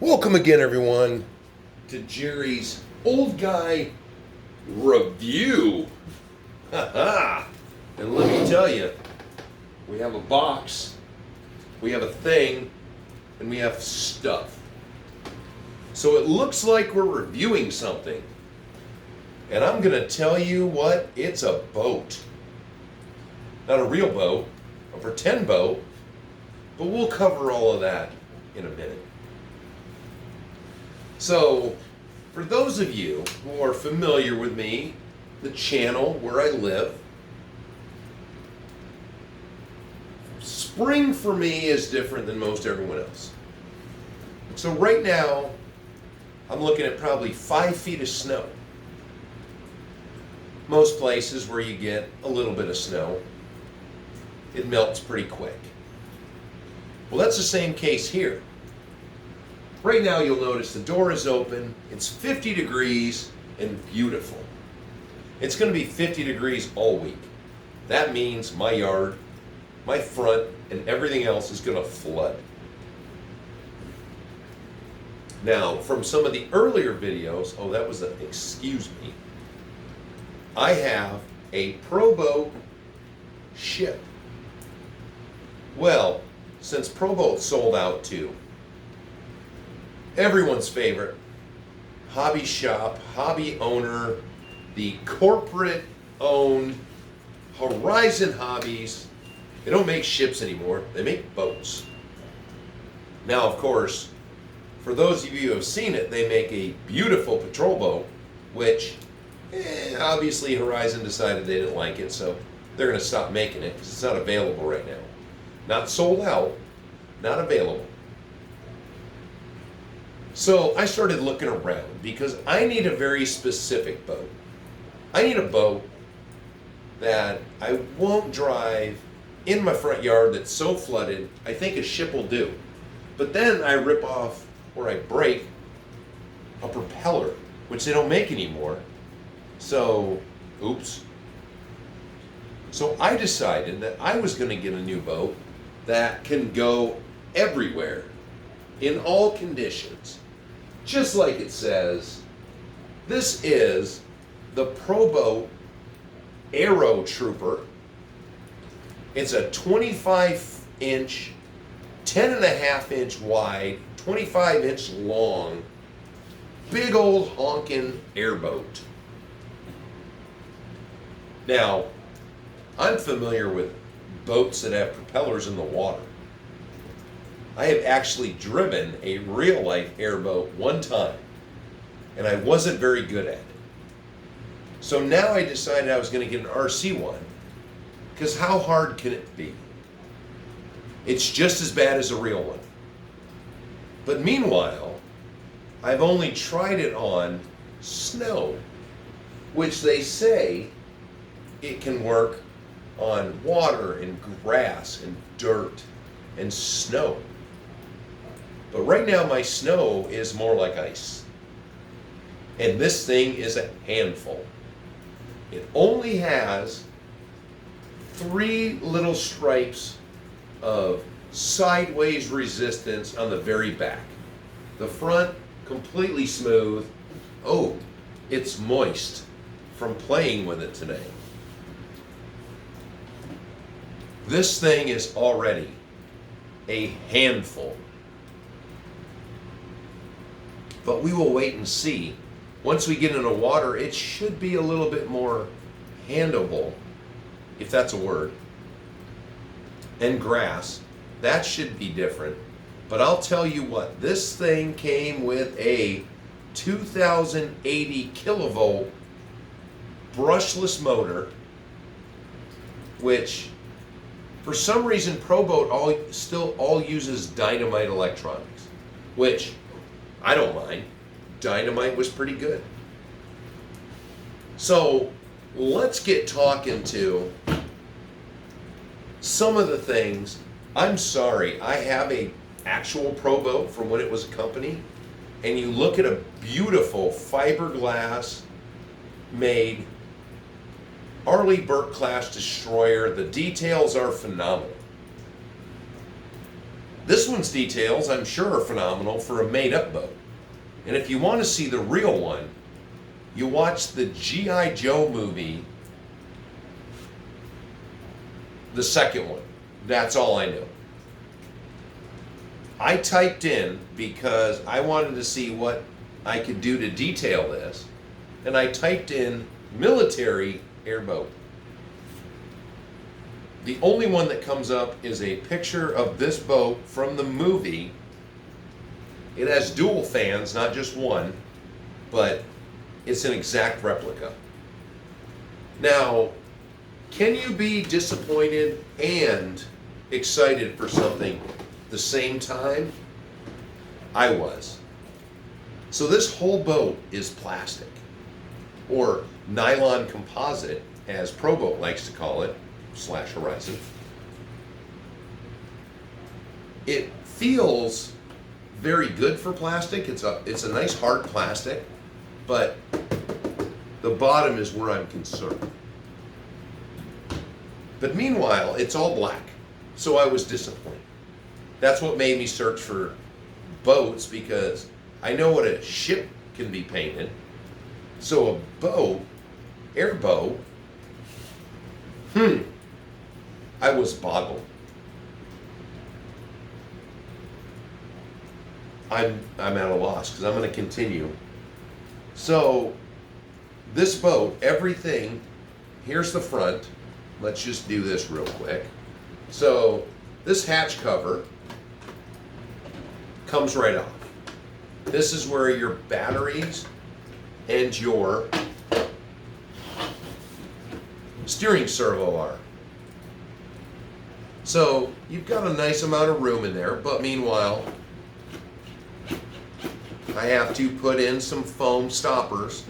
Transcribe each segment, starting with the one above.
Welcome again, everyone, to Jerry's Old Guy Review. And let me tell you, we have a box, we have a thing, and we have stuff. So it looks like we're reviewing something. And I'm going to tell you what, it's a boat. Not a real boat, a pretend boat, but we'll cover all of that in a minute. So, for those of you who are familiar with me, the channel where I live, spring for me is different than most everyone else. So right now, I'm looking at probably 5 feet of snow. Most places where you get a little bit of snow, it melts pretty quick. Well, that's the same case here. Right now you'll notice the door is open, it's 50 degrees and beautiful. It's going to be 50 degrees all week. That means my yard, my front, and everything else is going to flood. Now, from some of the earlier videos, excuse me, I have a Proboat ship. Well, since Proboat sold out too, everyone's favorite hobby shop, hobby owner, the corporate owned Horizon Hobbies. They don't make ships anymore, they make boats. Now, of course, for those of you who have seen it, they make a beautiful patrol boat, which obviously Horizon decided they didn't like it, so they're going to stop making it because it's not available right now. Not sold out, not available. So I started looking around because I need a very specific boat. I need a boat that I won't drive in my front yard that's so flooded, I think a ship will do. But then I rip off or I break a propeller, which they don't make anymore. So, oops. So I decided that I was going to get a new boat that can go everywhere, in all conditions. Just like it says, this is the Proboat Aero Trooper. It's a 25-inch, 10.5-inch wide, 25-inch long, big old honkin' airboat. Now, I'm familiar with boats that have propellers in the water. I have actually driven a real-life airboat one time, and I wasn't very good at it. So now I decided I was going to get an RC one, because how hard can it be? It's just as bad as a real one. But meanwhile, I've only tried it on snow, which they say it can work on water and grass and dirt and snow. But right now my snow is more like ice. And this thing is a handful. It only has 3 little stripes of sideways resistance on the very back. The front, completely smooth. Oh, it's moist from playing with it today. This thing is already a handful. But we will wait and see. Once we get into water, it should be a little bit more handleable, if that's a word. And grass, that should be different. But I'll tell you what, this thing came with a 2080 kilovolt brushless motor, which for some reason Proboat still uses dynamite electronics, which I don't mind. Dynamite was pretty good. So let's get talking to some of the things. I'm sorry, I have a actual Proboat from when it was a company, and you look at a beautiful fiberglass made Arleigh Burke class destroyer. The details are phenomenal. This one's details, I'm sure, are phenomenal for a made-up boat. And if you want to see the real one, you watch the G.I. Joe movie, the second one. That's all I know. I typed in because I wanted to see what I could do to detail this, and I typed in military airboat. The only one that comes up is a picture of this boat from the movie. It has dual fans, not just one, but it's an exact replica. Now, can you be disappointed and excited for something the same time? I was. So this whole boat is plastic, or nylon composite, as Proboat likes to call it, / Horizon. It feels very good for plastic. It's a nice hard plastic, but the bottom is where I'm concerned. But meanwhile, it's all black, so I was disappointed. That's what made me search for boats, because I know what a ship can be painted. So a boat, airboat, I was boggled. I'm at a loss because I'm going to continue. So this boat, everything, here's the front. Let's just do this real quick. So this hatch cover comes right off. This is where your batteries and your steering servo are. So you've got a nice amount of room in there, but meanwhile, I have to put in some foam stoppers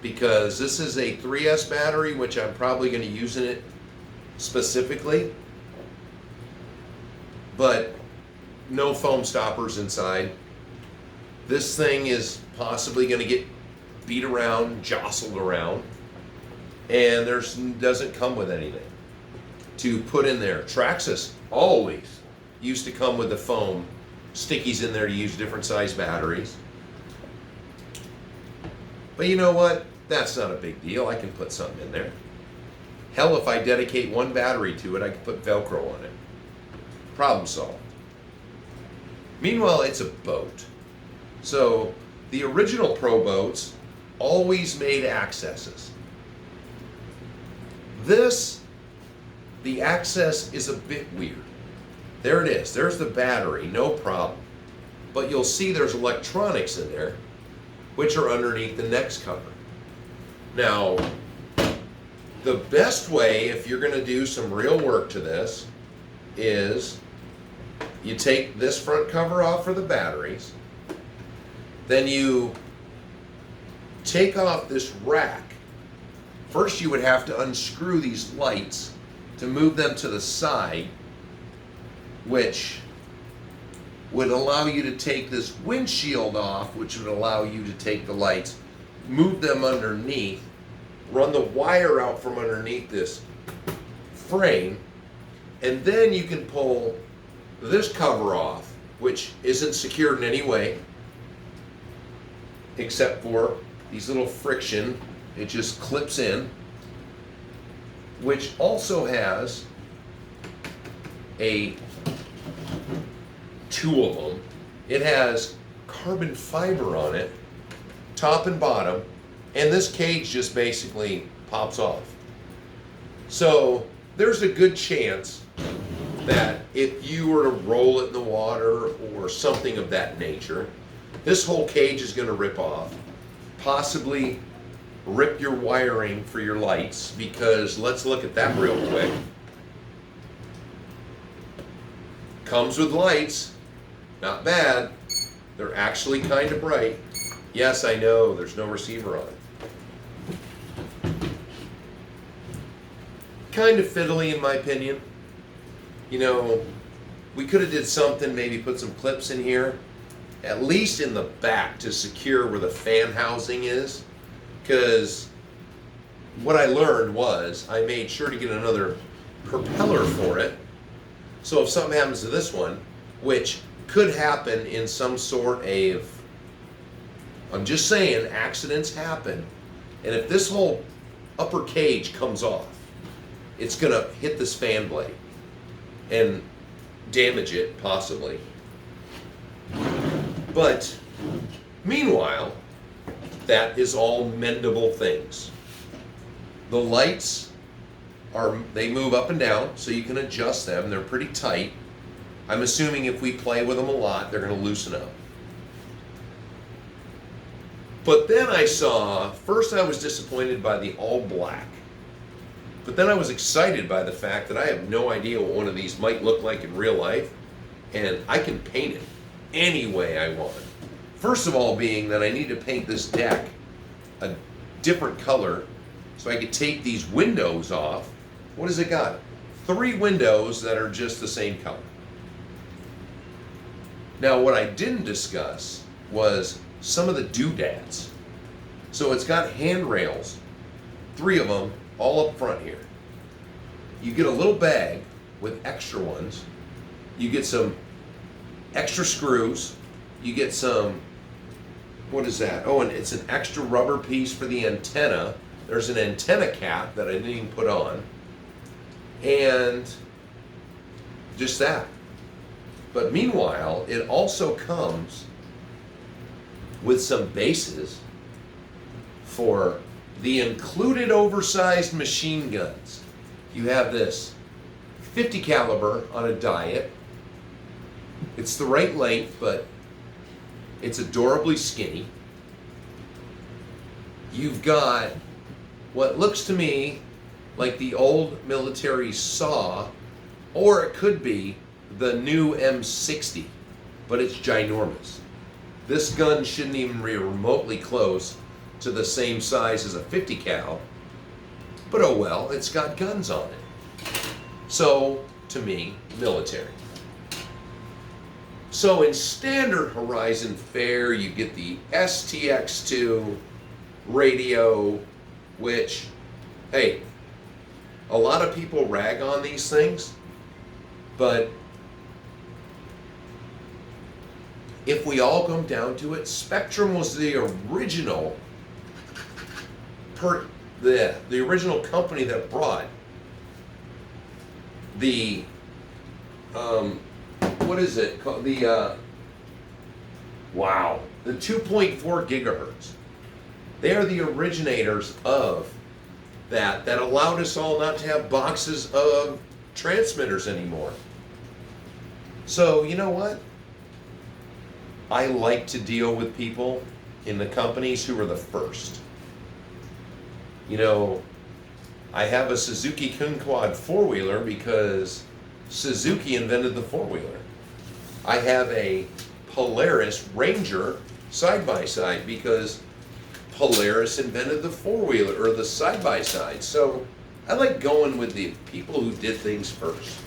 because this is a 3S battery, which I'm probably going to use in it specifically, but no foam stoppers inside. This thing is possibly going to get beat around, jostled around, and doesn't come with anything to put in there. Traxxas always used to come with the foam stickies in there to use different size batteries. But you know what? That's not a big deal. I can put something in there. Hell, if I dedicate one battery to it, I can put Velcro on it. Problem solved. Meanwhile, it's a boat. So the original Proboats always made accesses. The access is a bit weird. There it is. There's the battery, no problem. But you'll see there's electronics in there, which are underneath the next cover. Now, the best way, if you're going to do some real work to this, is you take this front cover off for the batteries, then you take off this rack. First, you would have to unscrew these lights to move them to the side, which would allow you to take this windshield off, which would allow you to take the lights, move them underneath, run the wire out from underneath this frame, and then you can pull this cover off, which isn't secured in any way, except for these little friction. It just clips in, which also has two of them. It has carbon fiber on it, top and bottom, and this cage just basically pops off. So there's a good chance that if you were to roll it in the water or something of that nature, this whole cage is going to rip off, possibly rip your wiring for your lights, because let's look at that real quick. Comes with lights, not bad. They're actually kind of bright. Yes, I know, there's no receiver on it. Kind of fiddly in my opinion. You know, we could have did something, maybe put some clips in here, at least in the back to secure where the fan housing is. Because what I learned was I made sure to get another propeller for it. So if something happens to this one which could happen in some sort of, I'm just saying, accidents happen. And if this whole upper cage comes off, it's going to hit this fan blade and damage it, possibly. But meanwhile, that is all mendable things. The lights they move up and down, so you can adjust them. They're pretty tight. I'm assuming if we play with them a lot, they're going to loosen up. But then first I was disappointed by the all black. But then I was excited by the fact that I have no idea what one of these might look like in real life, and I can paint it any way I want. First of all being that I need to paint this deck a different color so I could take these windows off. What has it got? 3 windows that are just the same color. Now what I didn't discuss was some of the doodads. So it's got handrails, 3 of them, all up front here. You get a little bag with extra ones. You get some extra screws. You get some, what is that? Oh, and it's an extra rubber piece for the antenna. There's an antenna cap that I didn't even put on. And just that. But meanwhile, it also comes with some bases for the included oversized machine guns. You have this 50 caliber on a diet. It's the right length, but it's adorably skinny. You've got what looks to me like the old military saw, or it could be the new M60, but it's ginormous. This gun shouldn't even be remotely close to the same size as a 50 cal, but oh well, it's got guns on it. So, to me, military. So in standard Horizon fare, you get the STX2 radio, which, hey, a lot of people rag on these things, but if we all come down to it, Spectrum was the original the original company that brought the what is it called, the 2.4 gigahertz. They are the originators of that allowed us all not to have boxes of transmitters anymore. So you know what? I like to deal with people in the companies who are the first. You know, I have a Suzuki Kunquad 4-wheeler because Suzuki invented the 4-wheeler. I have a Polaris Ranger side-by-side because Polaris invented the 4-wheeler or the side-by-side. So I like going with the people who did things first.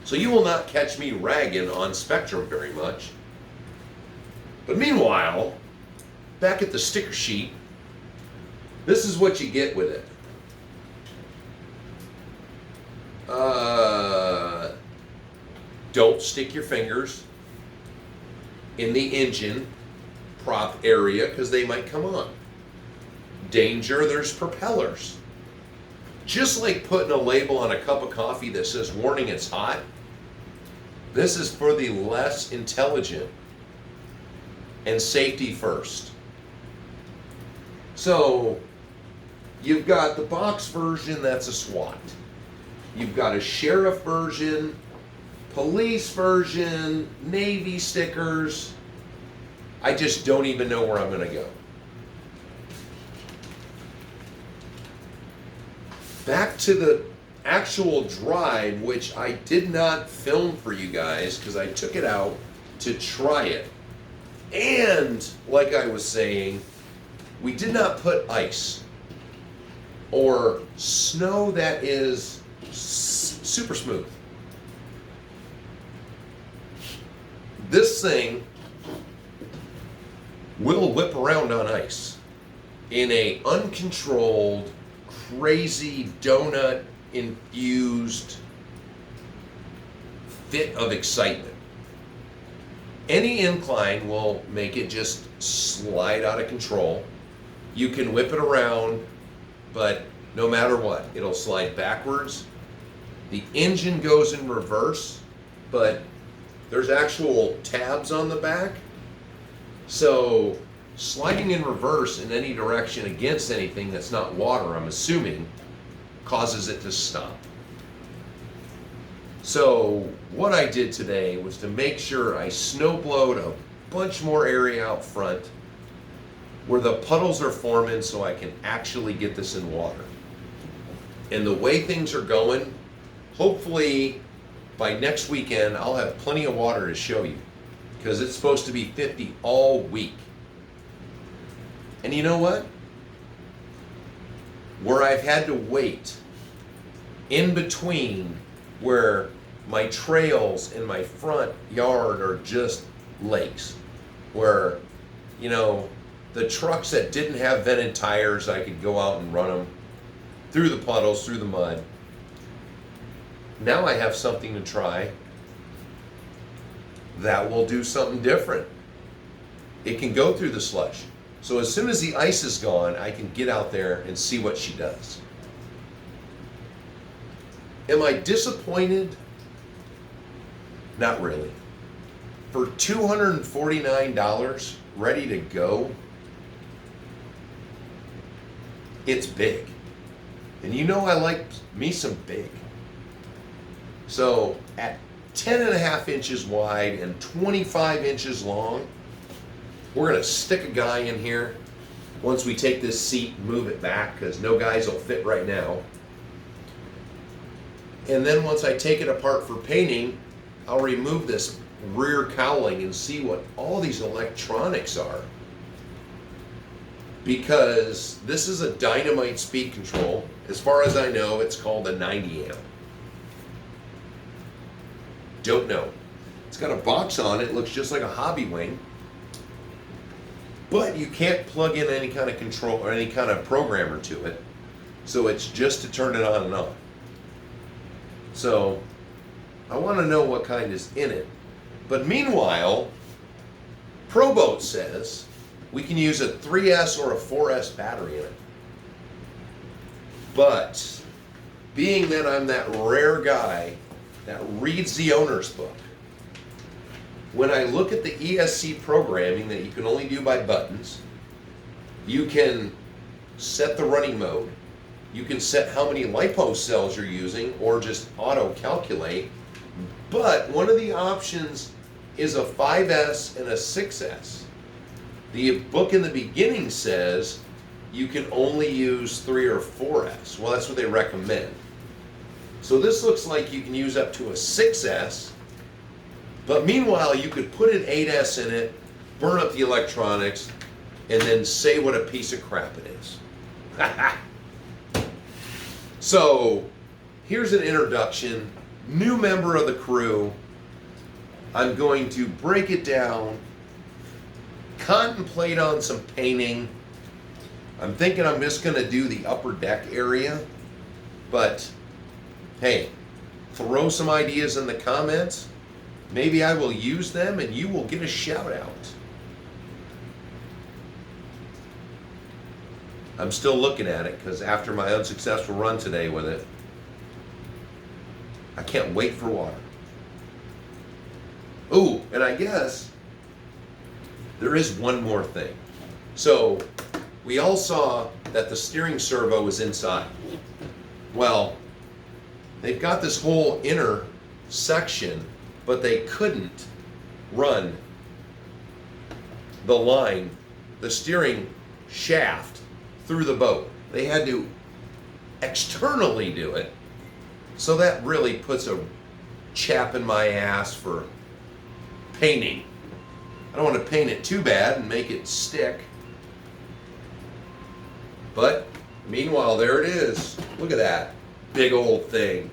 So you will not catch me ragging on Spectrum very much. But meanwhile, back at the sticker sheet, this is what you get with it. Don't stick your fingers in the engine prop area because they might come on. Danger, there's propellers. Just like putting a label on a cup of coffee that says warning it's hot, this is for the less intelligent and safety first. So you've got the box version that's a SWAT. You've got a sheriff version, police version, Navy stickers. I just don't even know where I'm going to go. Back to the actual drive, which I did not film for you guys because I took it out to try it. And, like I was saying, we did not put ice or snow that is super smooth. This thing will whip around on ice in a uncontrolled, crazy donut infused fit of excitement. Any incline will make it just slide out of control. You can whip it around, but no matter what, it'll slide backwards. The engine goes in reverse, but there's actual tabs on the back. So sliding in reverse in any direction against anything that's not water, I'm assuming, causes it to stop. So what I did today was to make sure I snowblowed a bunch more area out front where the puddles are forming so I can actually get this in water. And the way things are going, hopefully by next weekend I'll have plenty of water to show you, because it's supposed to be 50 all week. And you know what? Where I've had to wait in between, where my trails in my front yard are just lakes, where, you know, the trucks that didn't have vented tires, I could go out and run them through the puddles, through the mud. Now I have something to try that will do something different. It can go through the slush. So as soon as the ice is gone, I can get out there and see what she does. Am I disappointed? Not really. For $249 ready to go, it's big. And you know I like me some big. So at 10.5 inches wide and 25 inches long, we're gonna stick a guy in here once we take this seat and move it back, because no guys will fit right now. And then once I take it apart for painting, I'll remove this rear cowling and see what all these electronics are. Because this is a dynamite speed control. As far as I know, it's called a 90 amp. Don't know. It's got a box on it, looks just like a hobby wing. But you can't plug in any kind of control or any kind of programmer to it. So it's just to turn it on and off. So I want to know what kind is in it. But meanwhile, Proboat says we can use a 3S or a 4S battery in it. But being that I'm that rare guy that reads the owner's book, when I look at the ESC programming that you can only do by buttons, you can set the running mode, you can set how many LiPo cells you're using, or just auto calculate. But one of the options is a 5S and a 6S. The book in the beginning says you can only use 3 or 4S. Well, that's what they recommend. So this looks like you can use up to a 6S, but meanwhile you could put an 8S in it, burn up the electronics, and then say what a piece of crap it is. So here's an introduction. New member of the crew. I'm going to break it down, contemplate on some painting. I'm thinking I'm just going to do the upper deck area, but hey, throw some ideas in the comments. Maybe I will use them and you will get a shout out. I'm still looking at it because after my unsuccessful run today with it, I can't wait for water. Ooh, and I guess there is one more thing. So we all saw that the steering servo is inside. Well, they've got this whole inner section, but they couldn't run the line, the steering shaft through the boat. They had to externally do it. So that really puts a chap in my ass for painting. I don't want to paint it too bad and make it stick. But meanwhile, there it is. Look at that big old thing.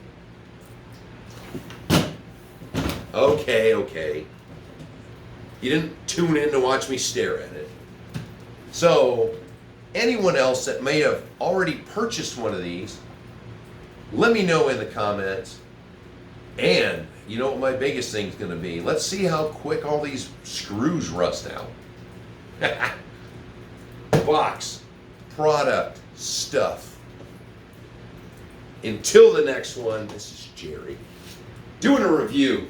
Okay. You didn't tune in to watch me stare at it. So anyone else that may have already purchased one of these, let me know in the comments. And you know what my biggest thing's going to be? Let's see how quick all these screws rust out. Box, product, stuff. Until the next one, this is Jerry doing a review.